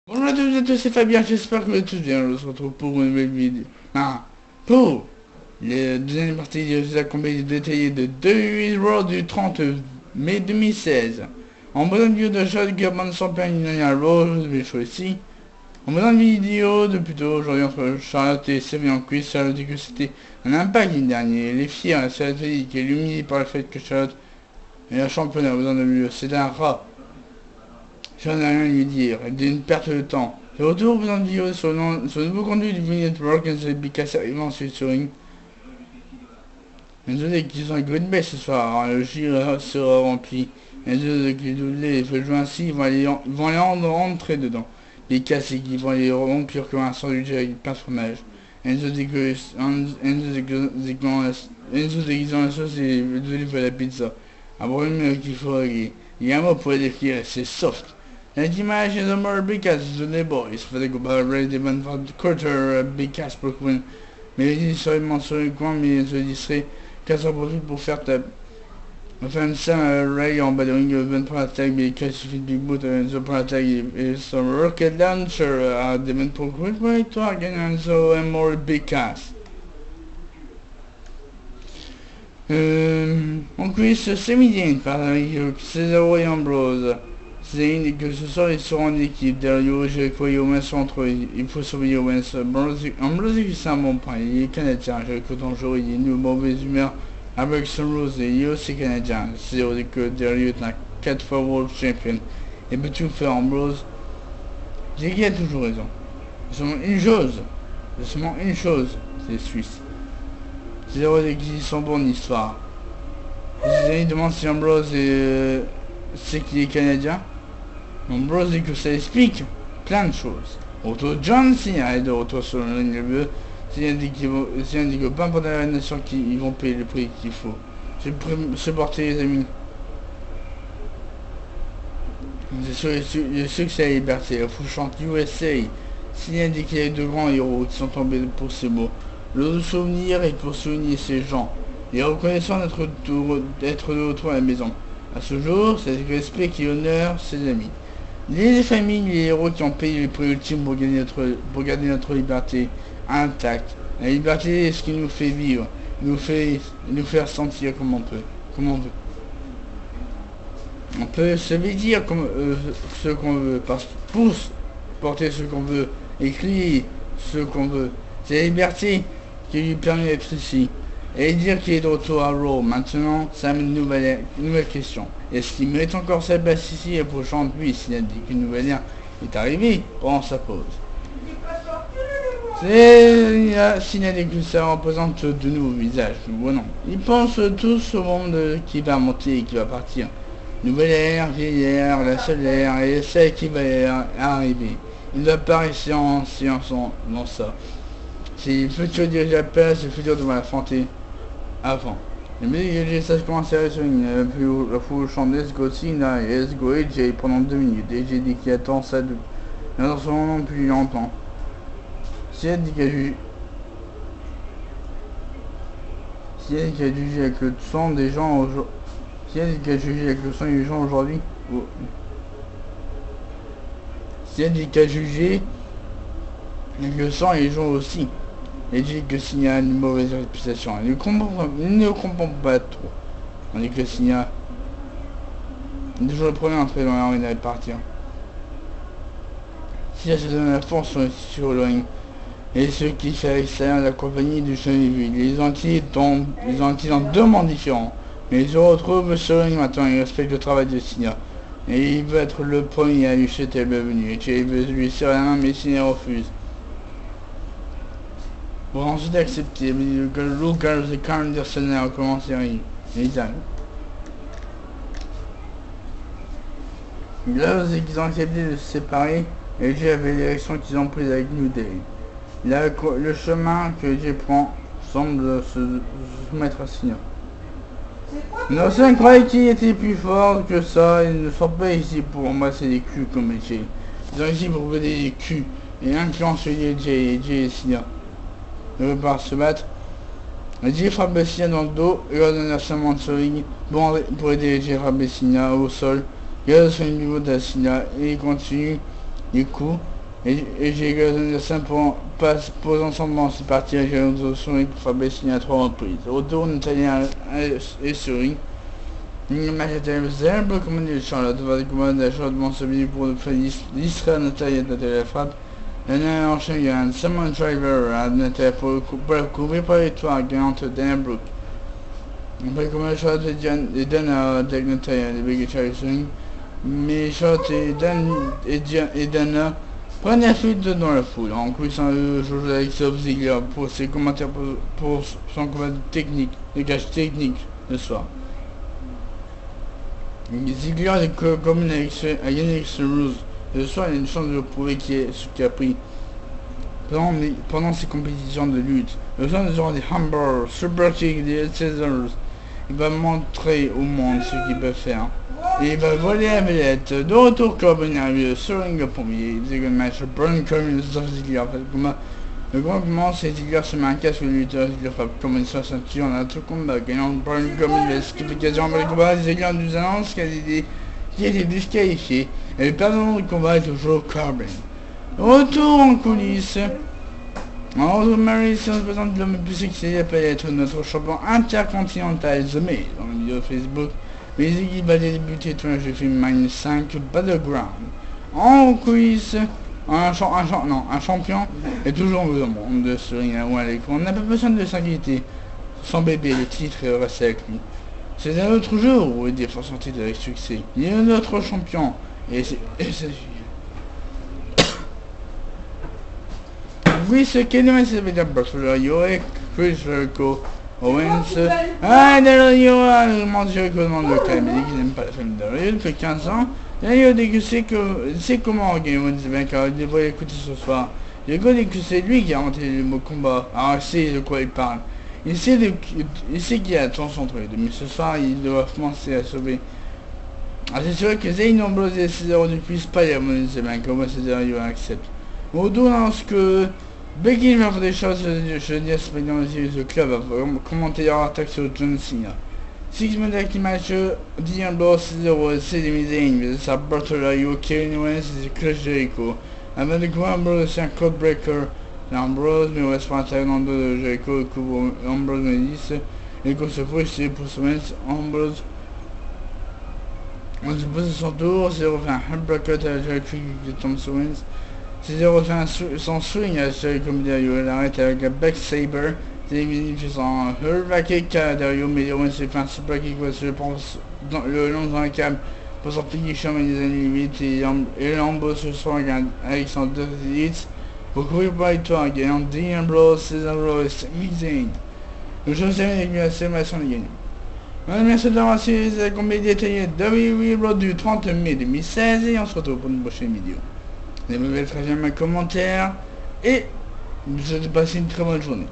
Bonjour à tous et à tous, c'est Fabien, j'espère que vous allez tous bien. On se retrouve pour une nouvelle vidéo. Pour la deuxième partie de la compagnie détaillée de 2 Raw du 30 mai 2016. En bonne vidéo de Charles bande sans peine, il y a Raw, je vais choisir. En bonne vidéo de plutôt aujourd'hui entre Charlotte et Sami quiz. Charlotte dit que c'était un impact l'année dernier. Elle est fière, Charlotte dit qu'elle est humiliée par le fait que Charlotte est la championne. Vous en avez vu, c'est un rat. J'en ai rien à lui dire, elle dit une perte de temps. De retour dans une vidéo sur le nouveau conduit du V-Network, et sur les Bicas arrivant ensuite sur Ring. Les autres qui sont à Green Bay ce soir, le gire sera rempli. Les autres qui doublés veulent jouer ainsi, vont aller rentrer dedans. Les casses qui vont aller remplir comme un sandwich avec plein de fromage. Enzo déguisant la sauce et veulent la pizza. Un problème qu'il faut régler. Il y a un mot pour le décrire, c'est soft. L'image is a more big ass than the boys. For the goodbye ready even for the quarter big ass pour win. Mais il serait sur le coin, mais il se distraient qu'à s'en profite pour faire tape. Enfin, Sam Ray en bas de ring, 23 attaques, mais il suffit de Big Boot, Enzo pour l'attaque et son Rocket Launcher à Devon pour quick victoire, gagnant Enzo and more big ass. En quiz, c'est midi, par Cesaro et Ambrose. C'est indiqué que ce soir ils seront en équipe. Derrière, j'ai croyé Owens entre eux. Il faut surveiller Owens. Ambrose, c'est un bon point. Il est canadien. J'ai cru dangereux. Il est une mauvaise humeur avec son Rose. Il est aussi canadien. C'est vrai que derrière, il a 4 fois World Champion. Il peut tout faire. Ambrose, j'ai qui a toujours raison. Seulement une chose. Seulement une chose. C'est les Suisses. C'est vrai qu'ils sont bons en histoire. Les amis demandent si Ambrose c'est qu'il est canadien. Ambrose dit que ça explique plein de choses. Auto John Cena est de retour sur le ring bleu. Cena dit que peu importe la nation qu'ils vont payer le prix qu'il faut. C'est porté les amis. Le succès à la liberté, il faut chanter USA. Cena dit qu'il y a deux grands héros qui sont tombés pour ces mots. Le souvenir est pour souligner ces gens. Il est reconnaissant d'être de retour à la maison. À ce jour, c'est avec respect qui honore ses amis. Les familles, les héros qui ont payé le prix ultime pour garder notre liberté intacte. La liberté est ce qui nous fait vivre, nous faire sentir comme on peut. On peut se dire ce qu'on veut, pour porter ce qu'on veut, écrire ce qu'on veut. C'est la liberté qui lui permet d'être ici. Et dire qu'il est de retour à Raw. Maintenant, ça amène une nouvelle question. Est-ce qu'il mérite encore sa place ici et pour chanter lui s'il a dit qu'une nouvelle ère est arrivée pendant sa pause? S'il a dit que ça représente de nouveaux visages, nouveaux noms. Ils pensent tous au monde qui va monter et qui va partir. Nouvelle ère, vieille ère, la seule ère et celle qui va arriver. Il va pas rester en silence dans ça. Si le futur dirige la place, le futur devrait l'affronter avant. Les musiques ça commence à sur la foule chante Let's Go Cena et Let's Go AJ pendant 2 minutes. AJ dit qu'il attend ça dans son nom depuis longtemps. Si elle dit qu'elle juge. Si elle dit qu'elle juge avec le sang des gens aujourd'hui. Si elle dit qu'elle juge avec le sang des gens aujourd'hui. Si elle dit qu'elle juge avec le sang et les gens aussi. Et dit que Cena a une mauvaise réputation. Il ne comprend pas trop. On dit que Cena est toujours le premier entrée dans l'arène à partir. Cena se donne la force sur le ring. Et ce qui fait à l'extérieur la compagnie du Johnny. Les Antilles dans 2 mondes différents. Mais ils se retrouvent sur le ring maintenant. Ils respectent le travail de Cena. Et il veut être le premier à lui souhaiter la bienvenue. Et Jay veut lui serrer la main, mais Cena refuse. Pour ensuite accepter, que Lucas et Carl Anderson a recommencé à rire. Les amis. Là, c'est qu'ils ont accepté de se séparer et Jay avait l'élection qu'ils ont prise avec New Day. Là, le chemin que Jay prend semble se mettre à Cena. Nelson croyait qu'il était plus fort que ça. Ils ne sont pas ici pour embrasser des culs comme Jay. Ils sont ici pour voler des culs et influencer Jay et Cena. Ne veut pas se battre. Jay frappe Cena dans le dos et ordonne à Sam sur le ring pour aider Jay à frapper Cena au sol. Il a son niveau de Cena et il continue les coups Et j'ai gagné de 5 points, passe, pose ensemble, c'est parti, j'ai une autre souris pour faire baisser à 3 reprises. Retourne italien et souris. Il m'a été zéro comme dit Charlotte, va découvrir chaudement celui pour le faire l'Israël Natalia de la frappe. Un enchaîné, il y a un Simon Driver à Natalia pour couvrir par les toits gagnante d'Anbrook. Après, comme la Charlotte et Dan à Natalia, les big Charlie mais Charlotte et Dan prennent la fuite dans la foule, en couissant le jeu avec Sof Ziggler pour ses commentaires pour son combat technique, le gage technique ce soir. Ziggler est comme à Yannick Rose. Ce soir, il a une chance de prouver ce qu'il a pris pendant ses compétitions de lutte. Le soir, il aura des hamburgers, super kick, des Caesars. Il va montrer au monde ce qu'il peut faire. Et il va voler la vedette. De retour, Corbin nerveux sur le premier. Il un match Burn Corbin sur Ziggler. Le grand commence et Ziggler se met un casque de lutteur. Ziggler frappe comme une ceinture en un tout combat. Gagnant Burn Corbin, l'explication après le combat. Ziggler nous annonce qu'il a été disqualifié. Et le perdant du combat est toujours Corbin. Retour en coulisses. Andrew Morrison se présente l'homme le plus sexy, appelle être notre champion intercontinental The Miz dans la vidéo Facebook. Mais il va débuter tout un jeu film Mine 5 Battleground. En coulisses, un champion est toujours au monde de souligner ou à l'écran. On n'a pas besoin de s'inquiéter. Son bébé, le titre reste avec lui. C'est un autre jour où les défenses sont avec succès. Il y a un autre champion. Et c'est oui, ce qu'est le c'est avec la boxe, il y aurait Chris Jericho, Owens, Del Rio, le Jericho demande le calme, il dit qu'il n'aime pas la famille Del Rio depuis 15 ans. D'ailleurs, c'est comment gagner Owens vainqueur, il devrait écouter ce soir. Jericho dit que c'est lui qui a inventé le mot combat, alors il sait de quoi il parle. Il sait qu'il y a attention entre les deux, mais ce soir, il doit commencer à sauver. Ah, c'est sûr que Zayn Ambrose et Cesaro ne puissent pas y avoir Owens vainqueur, moi Cesaro accepte. Au dos, lorsque Becky va faire des choses, je dis à ce dans le club, va commenter leur attaque sur John Cena. Six-man qui match, D'Ambrose, Cesaro, Sami Zayn, sa Bartolomeo, Kevin Owens et Chris Jericho. Avant de courir, Ambrose, c'est un code breaker d'Ambrose, mais Owens prend un dans de Jericho, couvre Ambrose me 10, et qu'on se pousse pour Owens, Ambrose. On se pose son tour, Cesaro fait un uppercut à Jericho qui tombe sur Owens. Cesaro fait son swing à Jericho Dario, il arrête avec un back saber. Zamini fait son hurl kick à Dario, mais Owens fait un super kick, je pense, le long dans la cam pour son finisher mais des années 8 et Ambrose se soir avec son 2 hits pour couvrir pour la victoire, gagnant D'Ambrose, Cesaro et Sami Zayn. Le jeu s'est avec la célébration de gagnant. Merci d'avoir suivi cette combien détaillée WWE Road du 30 mai 2016 et on se retrouve pour une prochaine vidéo. N'oubliez pas de faire un commentaire et je vous souhaite de passer une très bonne journée.